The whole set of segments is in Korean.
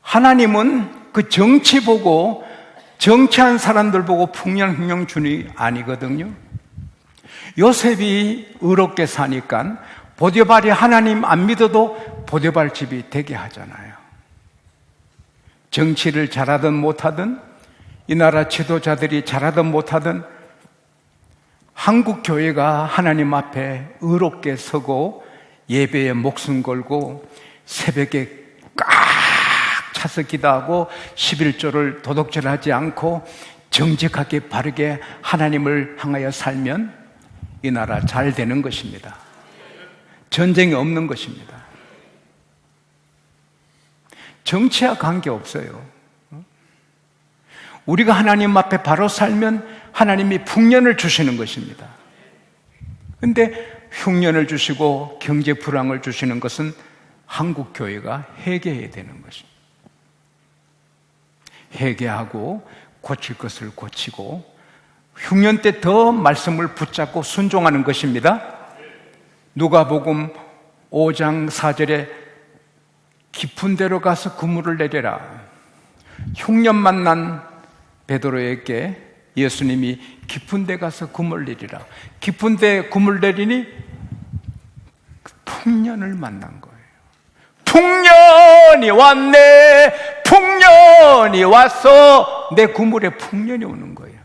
하나님은 그 정치 보고, 정치한 사람들 보고 풍년 주니 아니거든요. 요셉이 의롭게 사니까 보디발이 하나님 안 믿어도 보디발 집이 되게 하잖아요. 정치를 잘하든 못하든, 이 나라 지도자들이 잘하든 못하든, 한국 교회가 하나님 앞에 의롭게 서고 예배에 목숨 걸고 새벽에 꽉 차서 기도하고 11조를 도둑질하지 않고 정직하게 바르게 하나님을 향하여 살면 이 나라 잘 되는 것입니다. 전쟁이 없는 것입니다. 정치와 관계없어요. 우리가 하나님 앞에 바로 살면 하나님이 풍년을 주시는 것입니다. 그런데 흉년을 주시고 경제 불황을 주시는 것은 한국 교회가 회개해야 되는 것입니다. 회개하고 고칠 것을 고치고 흉년 때 더 말씀을 붙잡고 순종하는 것입니다. 누가복음 5장 4절에 깊은 데로 가서 그물을 내려라. 흉년 만난 베드로에게 예수님이 깊은 데 가서 그물 내리라. 깊은 데 그물 내리니 풍년을 만난 거예요. 풍년이 왔네. 풍년이 왔어. 내 그물에 풍년이 오는 거예요.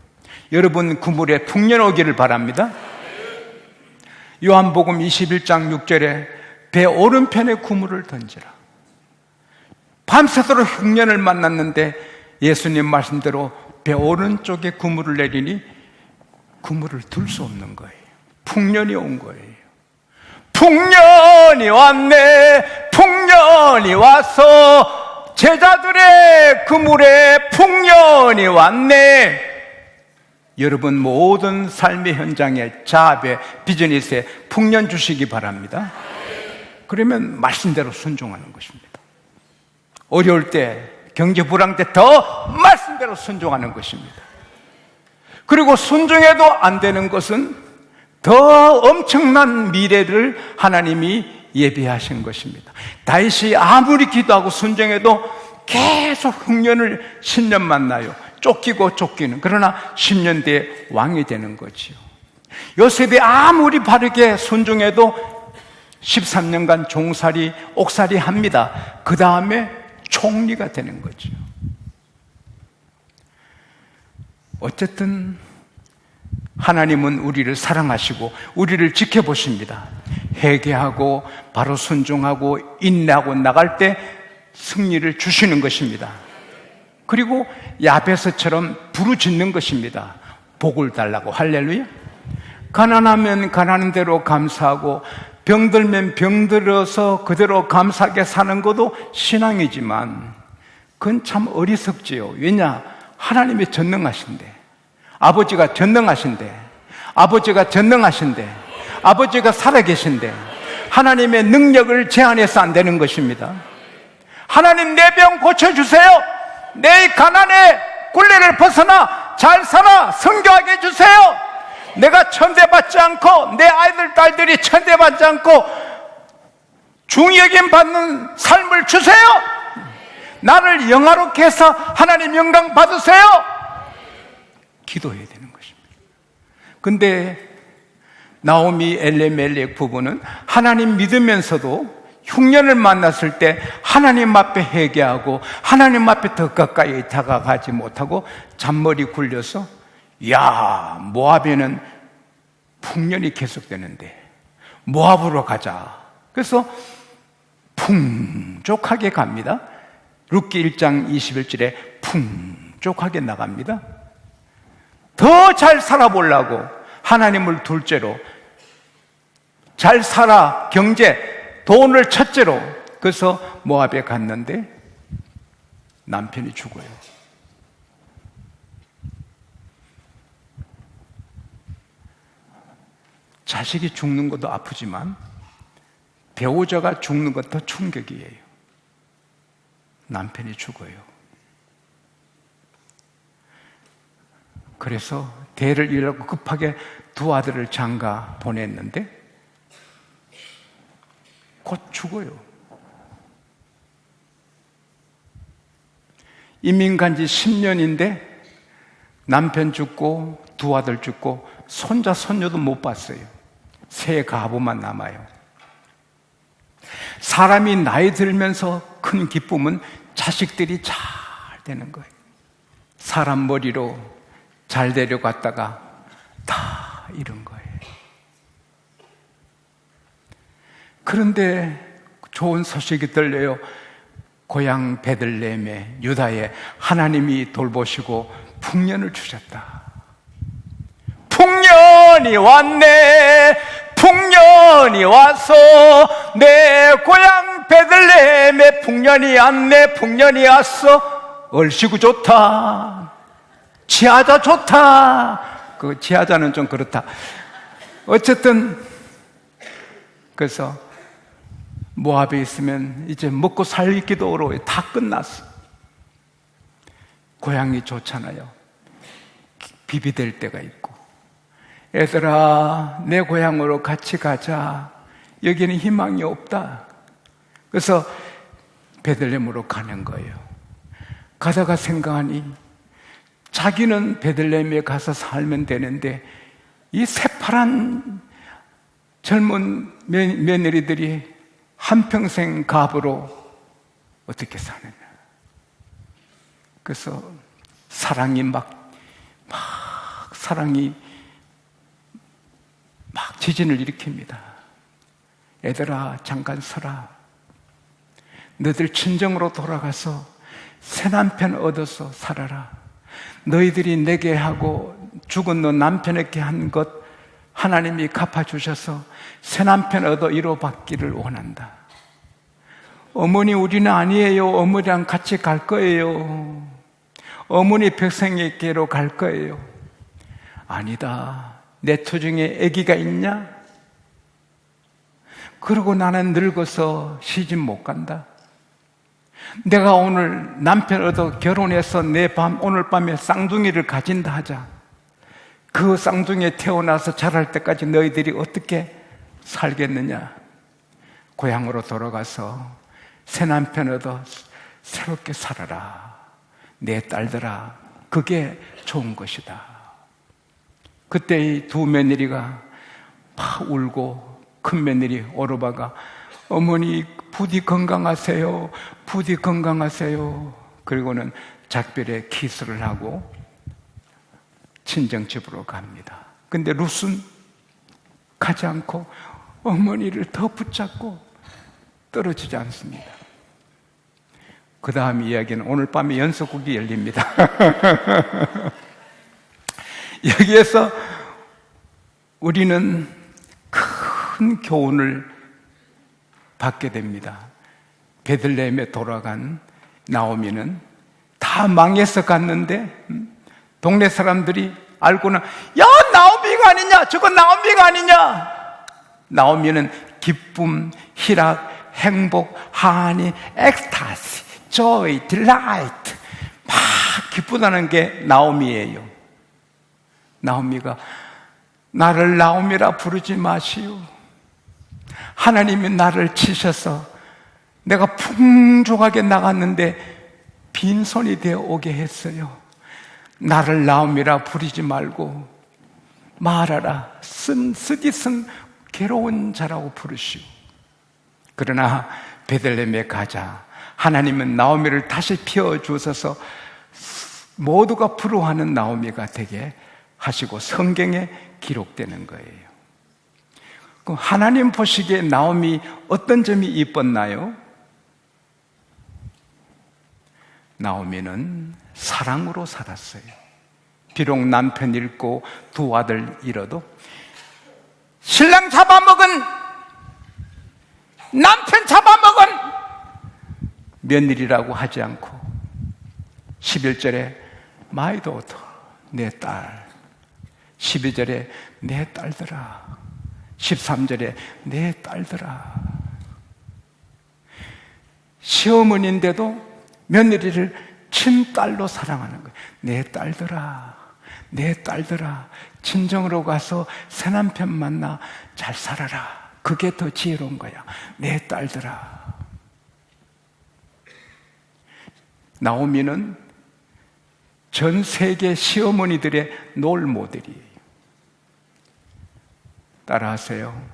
여러분 그물에 풍년 오기를 바랍니다. 요한복음 21장 6절에 배 오른편에 그물을 던지라. 밤새도록 흉년을 만났는데 예수님 말씀대로 배 오른쪽에 그물을 내리니 그물을 들 수 없는 거예요. 풍년이 온 거예요. 풍년이 왔네. 풍년이 와서 제자들의 그물에 풍년이 왔네. 여러분 모든 삶의 현장에 자업에 비즈니스에 풍년 주시기 바랍니다. 그러면 말씀대로 순종하는 것입니다. 어려울 때, 경제 불황 때 더 말씀대로 순종하는 것입니다. 그리고 순종해도 안 되는 것은 더 엄청난 미래를 하나님이 예비하신 것입니다. 다윗이 아무리 기도하고 순종해도 계속 흉년을 10년 만나요. 쫓기고 쫓기는. 그러나 10년 뒤에 왕이 되는 거지요. 요셉이 아무리 바르게 순종해도 13년간 종살이, 옥살이 합니다. 그 다음에 총리가 되는 거죠. 어쨌든 하나님은 우리를 사랑하시고 우리를 지켜보십니다. 회개하고 바로 순종하고 인내하고 나갈 때 승리를 주시는 것입니다. 그리고 야베스처럼 부르짖는 것입니다. 복을 달라고. 할렐루야. 가난하면 가난한 대로 감사하고 병들면 병들어서 그대로 감사하게 사는 것도 신앙이지만 그건 참 어리석지요. 왜냐? 하나님이 전능하신데, 아버지가 전능하신데, 아버지가 전능하신데, 아버지가 살아계신데 하나님의 능력을 제한해서 안 되는 것입니다. 하나님 내 병 고쳐주세요. 내 가난의 굴레를 벗어나 잘 살아 성교하게 해주세요. 내가 천대받지 않고 내 아이들 딸들이 천대받지 않고 중여김 받는 삶을 주세요. 나를 영화롭게 해서 하나님 영광 받으세요. 기도해야 되는 것입니다. 근데 나오미 엘레멜렉 부부는 하나님 믿으면서도 흉년을 만났을 때 하나님 앞에 회개하고 하나님 앞에 더 가까이 다가가지 못하고 잔머리 굴려서 야, 모압에는 풍년이 계속되는데 모압으로 가자. 그래서 풍족하게 갑니다. 룻기 1장 21절에 풍족하게 나갑니다. 더 잘 살아보려고 하나님을 둘째로, 잘 살아, 경제, 돈을 첫째로. 그래서 모압에 갔는데 남편이 죽어요. 자식이 죽는 것도 아프지만 배우자가 죽는 것 더 충격이에요. 남편이 죽어요. 그래서 대를 이으려고 급하게 두 아들을 장가 보냈는데 곧 죽어요. 이민 간 지 10년인데 남편 죽고 두 아들 죽고 손자 손녀도 못 봤어요. 새 가부만 남아요. 사람이 나이 들면서 큰 기쁨은 자식들이 잘 되는 거예요. 사람 머리로 잘 데려갔다가 다 잃은 거예요. 그런데 좋은 소식이 들려요. 고향 베들레헴에 유다에 하나님이 돌보시고 풍년을 주셨다. 풍년이 왔네. 풍년이 와서 내 고향 베들레헴에 풍년이 왔네. 풍년이 왔어. 얼씨구 좋다. 지하자 좋다. 그 지하자는 좀 그렇다. 어쨌든 그래서 모압에 있으면 이제 먹고 살기도 어려워요. 다 끝났어. 고향이 좋잖아요. 비비될 때가 있고, 얘들아 내 고향으로 같이 가자. 여기는 희망이 없다. 그래서 베들레헴으로 가는 거예요. 가다가 생각하니 자기는 베들레헴에 가서 살면 되는데 이 새파란 젊은 며느리들이 한평생 갑으로 어떻게 사느냐. 그래서 사랑이 지진을 일으킵니다. 얘들아 잠깐 서라. 너희들 친정으로 돌아가서 새 남편 얻어서 살아라. 너희들이 내게 하고 죽은 너 남편에게 한 것 하나님이 갚아주셔서 새 남편 얻어 이루받기를 원한다. 어머니 우리는 아니에요. 어머니랑 같이 갈 거예요. 어머니 백성에게로 갈 거예요. 아니다. 내 토중에 아기가 있냐? 그리고 나는 늙어서 시집 못 간다. 내가 오늘 남편 얻어 결혼해서 오늘 밤에 쌍둥이를 가진다 하자. 그 쌍둥이에 태어나서 자랄 때까지 너희들이 어떻게 살겠느냐? 고향으로 돌아가서 새 남편 얻어 새롭게 살아라. 내 딸들아, 그게 좋은 것이다. 그때 이 두 며느리가 막 울고 큰 며느리 오르바가 어머니 부디 건강하세요. 부디 건강하세요. 그리고는 작별의 키스를 하고 친정집으로 갑니다. 근데 룻은 가지 않고 어머니를 더 붙잡고 떨어지지 않습니다. 그 다음 이야기는 오늘 밤에 연속극이 열립니다. 여기에서 우리는 큰 교훈을 받게 됩니다. 베들레헴에 돌아간 나오미는 다 망해서 갔는데 동네 사람들이 알고는 야 나오미가 아니냐, 저건 나오미가 아니냐. 나오미는 기쁨, 희락, 행복, 하니, 엑스타시, 조이, 딜라이트 막 기쁘다는 게 나오미예요. 나오미가 나를 나오미라 부르지 마시오. 하나님이 나를 치셔서 내가 풍족하게 나갔는데 빈손이 되어 오게 했어요. 나를 나오미라 부르지 말고 말하라. 쓰디쓴 괴로운 자라고 부르시오. 그러나 베들레헴에 가자. 하나님은 나오미를 다시 피워주셔서 모두가 부러워하는 나오미가 되게 하시고 성경에 기록되는 거예요. 그럼 하나님 보시기에 나오미 어떤 점이 이뻤나요? 나오미는 사랑으로 살았어요. 비록 남편 잃고 두 아들 잃어도 신랑 잡아먹은, 남편 잡아먹은 며느리라고 하지 않고 11절에 My daughter, 내 딸, 12절에 내 딸들아, 13절에 내 딸들아. 시어머니인데도 며느리를 친딸로 사랑하는 거예요. 내 딸들아, 내 딸들아, 친정으로 가서 새 남편 만나 잘 살아라. 그게 더 지혜로운 거야. 내 딸들아. 나오미는 전 세계 시어머니들의 롤 모델이에요. 따라하세요.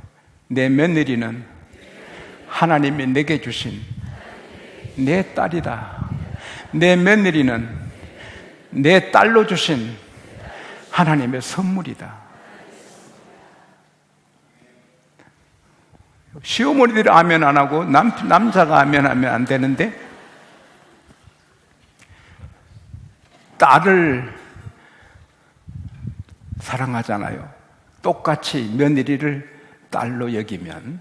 내 며느리는 하나님이 내게 주신 내 딸이다. 내 며느리는 내 딸로 주신 하나님의 선물이다. 시어머니들이 아멘 안 하고 남자가 아멘 하면 안 되는데, 딸을 사랑하잖아요. 똑같이 며느리를 딸로 여기면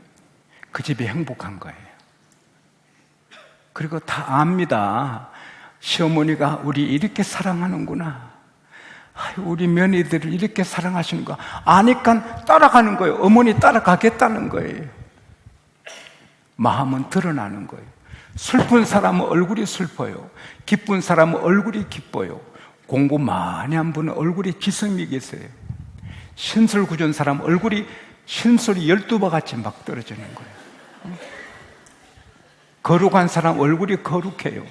그 집이 행복한 거예요. 그리고 다 압니다. 시어머니가 우리 이렇게 사랑하는구나. 우리 며느리들을 이렇게 사랑하시는 거 아니까 따라가는 거예요. 어머니 따라가겠다는 거예요. 마음은 드러나는 거예요. 슬픈 사람은 얼굴이 슬퍼요. 기쁜 사람은 얼굴이 기뻐요. 공부 많이 한 분은 얼굴이 기성이 계세요. 신술 굳은 사람은 얼굴이 신술이 12바 같이 막 떨어지는 거예요. 거룩한 사람 얼굴이 거룩해요.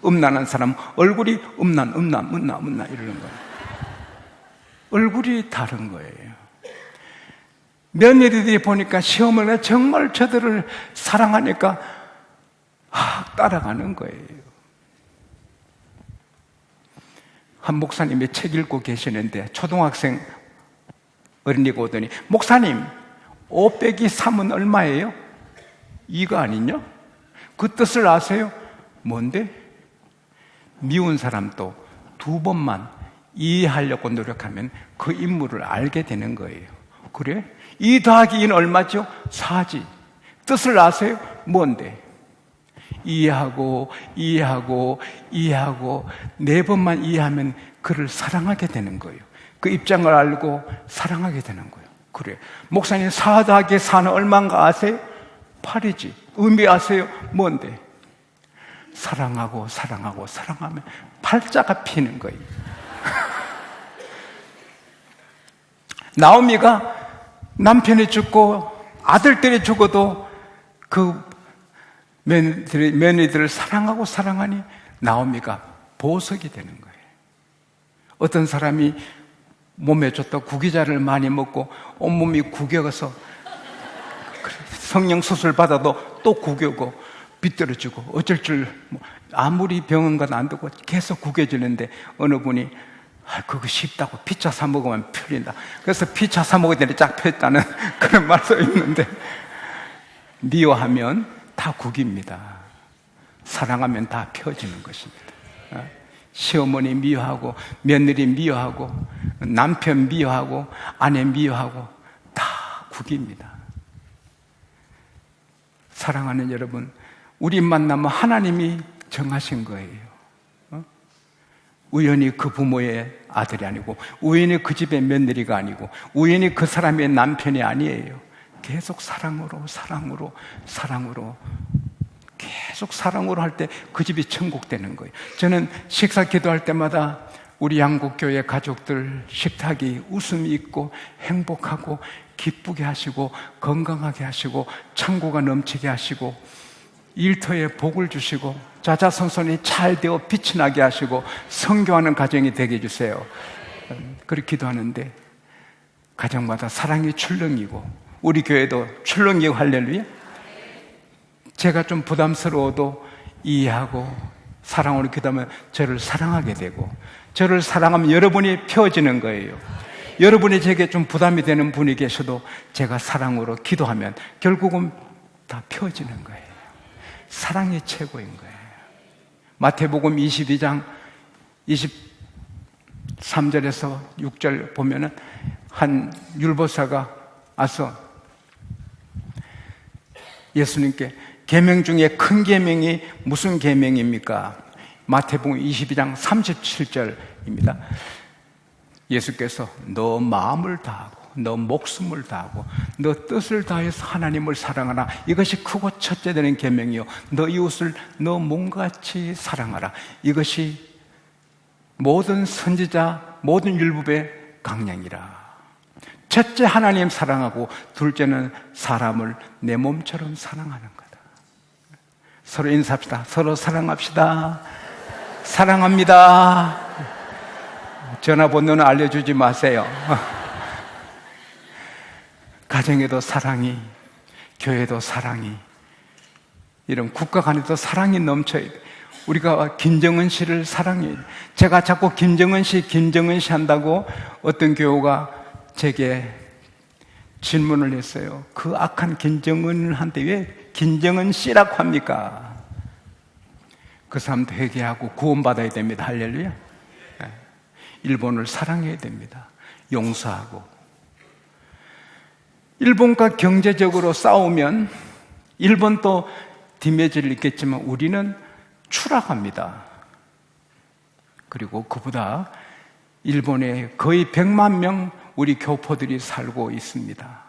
음란한 사람 얼굴이 음란 이러는 거예요. 얼굴이 다른 거예요. 며느리들이 보니까 시어머니가 정말 저들을 사랑하니까 따라가는 거예요. 한 목사님이 책 읽고 계시는데 초등학생 어린이가 오더니, 목사님 5 빼기 3은 얼마예요? 2가 아니냐? 그 뜻을 아세요? 뭔데? 미운 사람도 2번만 이해하려고 노력하면 그 인물을 알게 되는 거예요. 그래? 2 더하기 2는 얼마죠? 4지. 뜻을 아세요? 뭔데? 이해하고 4번만 이해하면 그를 사랑하게 되는 거예요. 그 입장을 알고 사랑하게 되는 거예요. 그래. 목사님 4 더하기 4는 얼마인가 아세요? 8이지. 의미 아세요? 뭔데? 사랑하면 팔자가 피는 거예요. 나오미가 남편이 죽고 아들들이 죽어도 그 며느리들을 사랑하니 나오미가 보석이 되는 거예요. 어떤 사람이 몸에 좋다고 구기자를 많이 먹고 온몸이 구겨서 성령 수술 받아도 또 구겨고 비뚤어지고 어쩔 줄 아무리 병원 가도 안 되고 계속 구겨지는데 어느 분이 그거 쉽다고 피자 사 먹으면 풀린다. 그래서 피자 사 먹을 때는 쫙 폈다는 그런 말 써 있는데, 미워하면 다 구깁니다. 사랑하면 다 펴지는 것입니다. 시어머니 미워하고 며느리 미워하고 남편 미워하고 아내 미워하고 다 구깁니다. 사랑하는 여러분, 우리 만나면 하나님이 정하신 거예요. 우연히 그 부모의 아들이 아니고, 우연히 그 집의 며느리가 아니고, 우연히 그 사람의 남편이 아니에요. 계속 사랑으로 계속 사랑으로 할 때 그 집이 천국 되는 거예요. 저는 식사 기도할 때마다 우리 양국교회 가족들 식탁이 웃음이 있고 행복하고 기쁘게 하시고 건강하게 하시고 창고가 넘치게 하시고 일터에 복을 주시고 자자손손이 잘 되어 빛이 나게 하시고 성교하는 가정이 되게 해주세요. 그렇게 기도하는데 가정마다 사랑이 출렁이고, 우리 교회도 출렁이고, 할렐루야. 제가 좀 부담스러워도 이해하고 사랑으로 기도하면 저를 사랑하게 되고, 저를 사랑하면 여러분이 펴지는 거예요. 여러분이 제게 좀 부담이 되는 분이 계셔도 제가 사랑으로 기도하면 결국은 다 펴지는 거예요. 사랑이 최고인 거예요. 마태복음 22장 23절에서 6절 보면은 한 율법사가 와서 예수님께 계명 중에 큰 계명이 무슨 계명입니까? 마태복음 22장 37절입니다. 예수께서 너 마음을 다하고 너 목숨을 다하고 너 뜻을 다해서 하나님을 사랑하라. 이것이 크고 첫째 되는 계명이요. 너 이웃을 너 몸같이 사랑하라. 이것이 모든 선지자 모든 율법의 강령이라. 첫째 하나님 사랑하고 둘째는 사람을 내 몸처럼 사랑하는 거다. 서로 인사합시다. 서로 사랑합시다. 사랑합니다. 전화번호는 알려주지 마세요. 가정에도 사랑이, 교회도 사랑이, 이런 국가 간에도 사랑이 넘쳐야 돼. 우리가 김정은 씨를 사랑해야 돼. 제가 자꾸 김정은 씨 한다고 어떤 교우가 제게 질문을 했어요. 그 악한 김정은한테 왜 김정은 씨라고 합니까? 그 사람도 회개하고 구원받아야 됩니다. 할렐루야. 일본을 사랑해야 됩니다. 용서하고. 일본과 경제적으로 싸우면 일본도 디메지를 입겠지만 우리는 추락합니다. 그리고 그보다 일본에 거의 100만 명 우리 교포들이 살고 있습니다.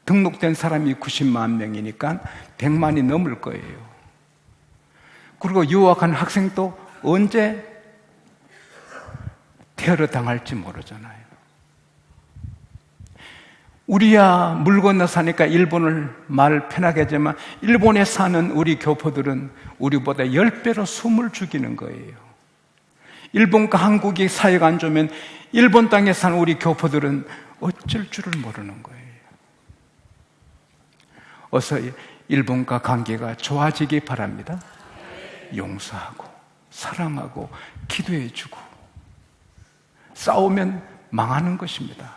등록된 사람이 90만 명이니까 100만이 넘을 거예요. 그리고 유학한 학생도 언제 테러 당할지 모르잖아요. 우리야 물 건너 사니까 일본을 말 편하게 하지만 일본에 사는 우리 교포들은 우리보다 10배로 숨을 죽이는 거예요. 일본과 한국이 사이가 안 좋으면 일본 땅에 사는 우리 교포들은 어쩔 줄을 모르는 거예요. 어서 일본과 관계가 좋아지기 바랍니다. 용서하고 사랑하고 기도해주고. 싸우면 망하는 것입니다.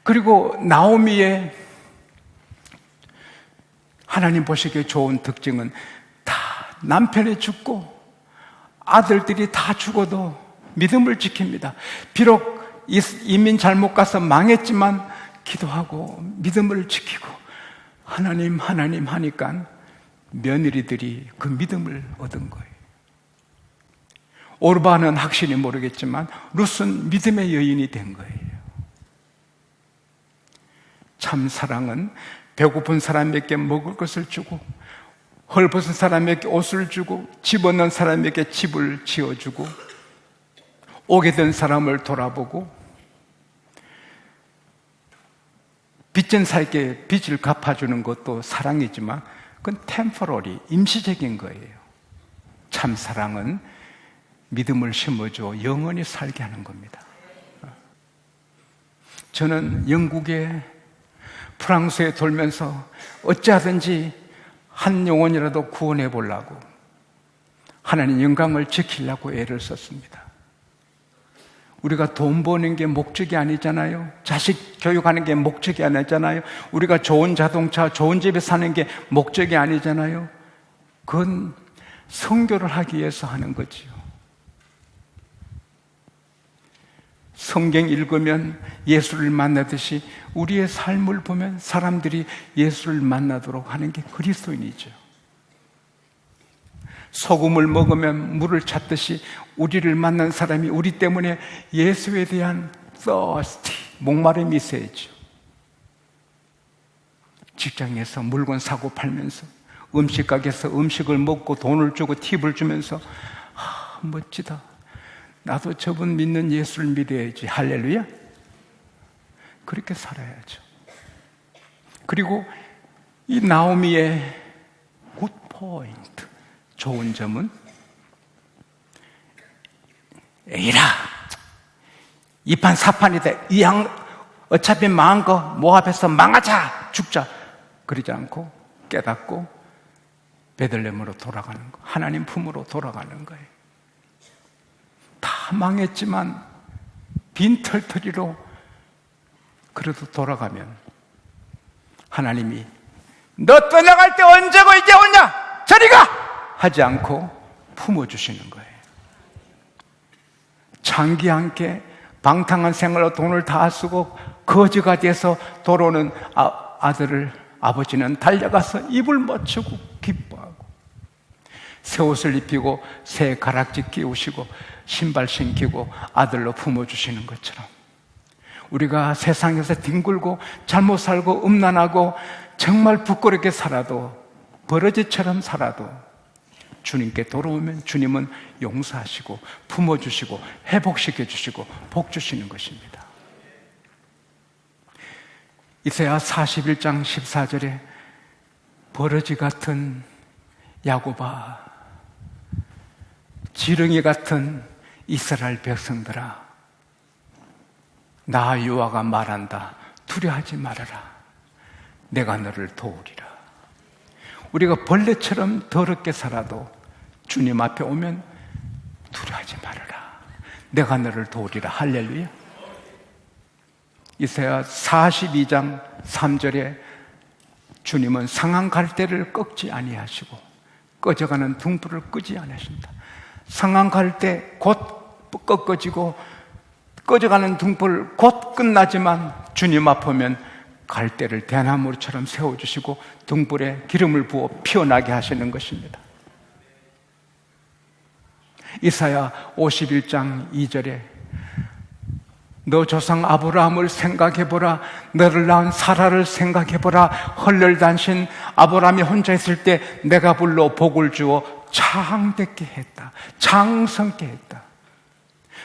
그리고 나오미의 하나님 보시기에 좋은 특징은 다 남편이 죽고 아들들이 다 죽어도 믿음을 지킵니다. 비록 이민 잘못 가서 망했지만 기도하고 믿음을 지키고 하나님 하니까 며느리들이 그 믿음을 얻은 거예요. 오르바는 확실히 모르겠지만 룻은 믿음의 여인이 된 거예요. 참 사랑은 배고픈 사람에게 먹을 것을 주고 헐벗은 사람에게 옷을 주고 집 없는 사람에게 집을 지어주고 오게 된 사람을 돌아보고 빚진 사에게 빚을 갚아주는 것도 사랑이지만 그건 템포러리, 임시적인 거예요. 참 사랑은 믿음을 심어줘 영원히 살게 하는 겁니다. 저는 영국에 프랑스에 돌면서 어찌하든지 한 영혼이라도 구원해 보려고 하나님 영광을 지키려고 애를 썼습니다. 우리가 돈 버는 게 목적이 아니잖아요. 자식 교육하는 게 목적이 아니잖아요. 우리가 좋은 자동차, 좋은 집에 사는 게 목적이 아니잖아요. 그건 선교를 하기 위해서 하는 거지요. 성경 읽으면 예수를 만나듯이 우리의 삶을 보면 사람들이 예수를 만나도록 하는 게 그리스도인이죠. 소금을 먹으면 물을 찾듯이 우리를 만난 사람이 우리 때문에 예수에 대한 thirsty, 목마름이 있어야죠. 직장에서 물건 사고 팔면서 음식 가게에서 음식을 먹고 돈을 주고 팁을 주면서 멋지다. 나도 저분 믿는 예수를 믿어야지. 할렐루야. 그렇게 살아야죠. 그리고 이 나오미의 굿 포인트, 좋은 점은 에이라 이판 사판이다. 이 양 어차피 망한 거 모압에서 망하자 죽자 그러지 않고 깨닫고 베들레헴으로 돌아가는 거, 하나님 품으로 돌아가는 거예요. 다 망했지만 빈털터리로 그래도 돌아가면 하나님이 너 떠나갈 때 언제고 이제 오냐 저리 가 하지 않고 품어주시는 거예요. 장기 함께 방탕한 생활로 돈을 다 쓰고 거지가 돼서 돌아오는 아들을 아버지는 달려가서 입을 맞추고 기뻐하고 새 옷을 입히고 새 가락지 끼우시고 신발 신기고 아들로 품어주시는 것처럼 우리가 세상에서 뒹굴고 잘못 살고 음란하고 정말 부끄럽게 살아도 버러지처럼 살아도 주님께 돌아오면 주님은 용서하시고 품어주시고 회복시켜주시고 복 주시는 것입니다. 이사야 41장 14절에 버러지 같은 야곱아, 지렁이 같은 이스라엘 백성들아, 나 여호와가 말한다. 두려워하지 말아라. 내가 너를 도우리라. 우리가 벌레처럼 더럽게 살아도 주님 앞에 오면 두려워하지 말아라. 내가 너를 도우리라. 할렐루야. 이사야 42장 3절에 주님은 상한 갈대를 꺾지 아니하시고 꺼져가는 등불을 끄지 아니하신다. 상한 갈대 곧 꺾어지고 꺼져가는 등불 곧 끝나지만 주님 앞에 오면 갈대를 대나무처럼 세워주시고 등불에 기름을 부어 피어나게 하시는 것입니다. 이사야 51장 2절에 너 조상 아브라함을 생각해보라. 너를 낳은 사라를 생각해보라. 헐렬단신 아브라함이 혼자 있을 때 내가 불러 복을 주어 장대케 했다. 장성케 했다.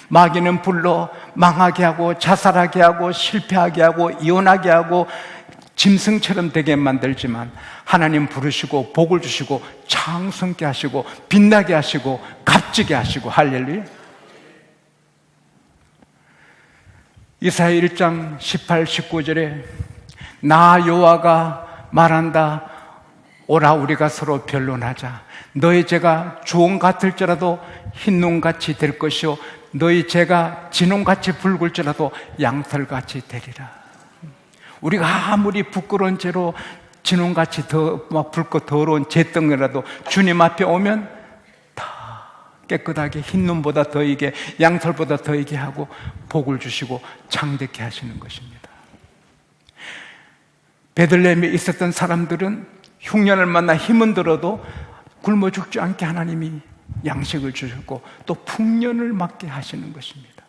마귀는 불러 망하게 하고 자살하게 하고 실패하게 하고 이혼하게 하고 짐승처럼 되게 만들지만 하나님 부르시고 복을 주시고 장성케 하시고 빛나게 하시고 값지게 하시고 할렐루야. 이사야 1장 18, 19절에 나 여호와가 말한다. 오라 우리가 서로 변론하자. 너희 죄가 주홍 같을지라도 흰눈같이 될 것이요 너희 죄가 진홍같이 붉을지라도 양털같이 되리라. 우리가 아무리 부끄러운 죄로 진홍같이 붉고 더러운 죄덩이라도 주님 앞에 오면 다 깨끗하게 흰눈보다 더이게 양털보다 더이게 하고 복을 주시고 장대케 하시는 것입니다. 베들레헴에 있었던 사람들은 흉년을 만나 힘은 들어도 굶어 죽지 않게 하나님이 양식을 주셨고 또 풍년을 맞게 하시는 것입니다.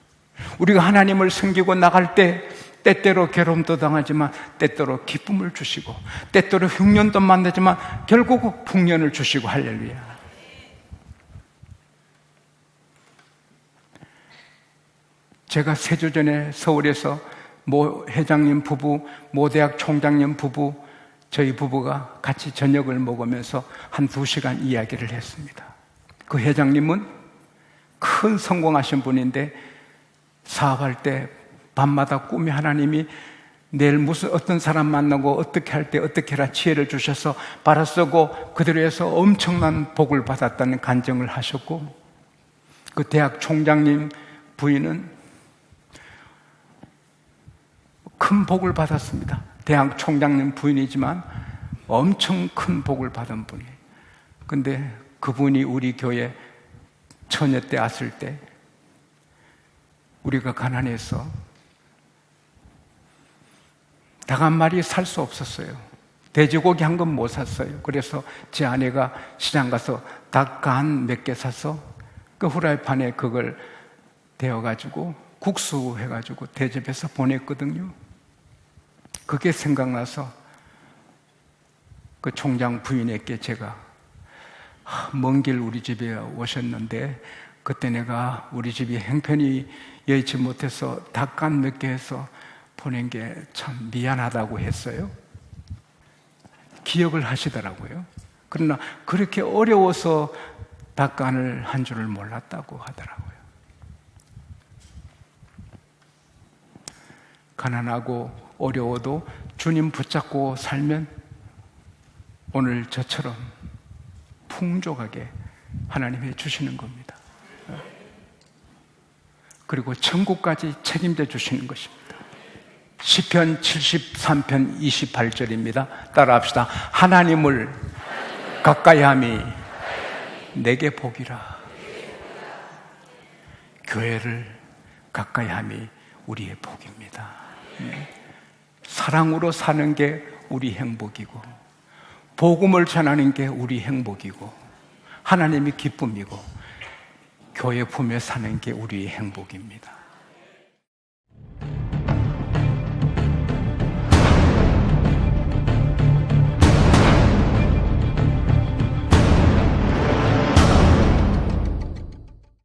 우리가 하나님을 섬기고 나갈 때 때때로 괴로움도 당하지만 때때로 기쁨을 주시고 때때로 흉년도 만나지만 결국 풍년을 주시고 할렐루야. 제가 4주 전에 서울에서 모 회장님 부부, 모 대학 총장님 부부, 저희 부부가 같이 저녁을 먹으면서 한 2시간 이야기를 했습니다. 그 회장님은 큰 성공하신 분인데 사업할 때 밤마다 꿈에 하나님이 내일 무슨 어떤 사람 만나고 어떻게 할 때 어떻게 해라 지혜를 주셔서 바라 쓰고 그대로 해서 엄청난 복을 받았다는 간증을 하셨고, 그 대학 총장님 부인은 큰 복을 받았습니다. 대학 총장님 부인이지만 엄청 큰 복을 받은 분이에요. 근데 그분이 우리 교회 처녀 때 왔을 때 우리가 가난해서 닭 한 마리 살 수 없었어요. 돼지고기 한 건 못 샀어요. 그래서 제 아내가 시장 가서 닭 간 몇 개 사서 그 후라이팬에 그걸 데워가지고 국수 해가지고 대접해서 보냈거든요. 그게 생각나서 그 총장 부인에게 제가 먼 길 우리 집에 오셨는데 그때 내가 우리 집이 형편이 여의치 못해서 닭간 몇 개 해서 보낸 게 참 미안하다고 했어요. 기억을 하시더라고요. 그러나 그렇게 어려워서 닭간을 한 줄을 몰랐다고 하더라고요. 가난하고 어려워도 주님 붙잡고 살면 오늘 저처럼 풍족하게 하나님이 주시는 겁니다. 그리고 천국까지 책임져 주시는 것입니다. 시편 73편 28절입니다. 따라합시다. 하나님을 가까이함이 내게 복이라. 교회를 가까이함이 우리의 복입니다. 사랑으로 사는 게 우리 행복이고 복음을 전하는 게 우리 행복이고 하나님이 기쁨이고 교회 품에 사는 게 우리의 행복입니다.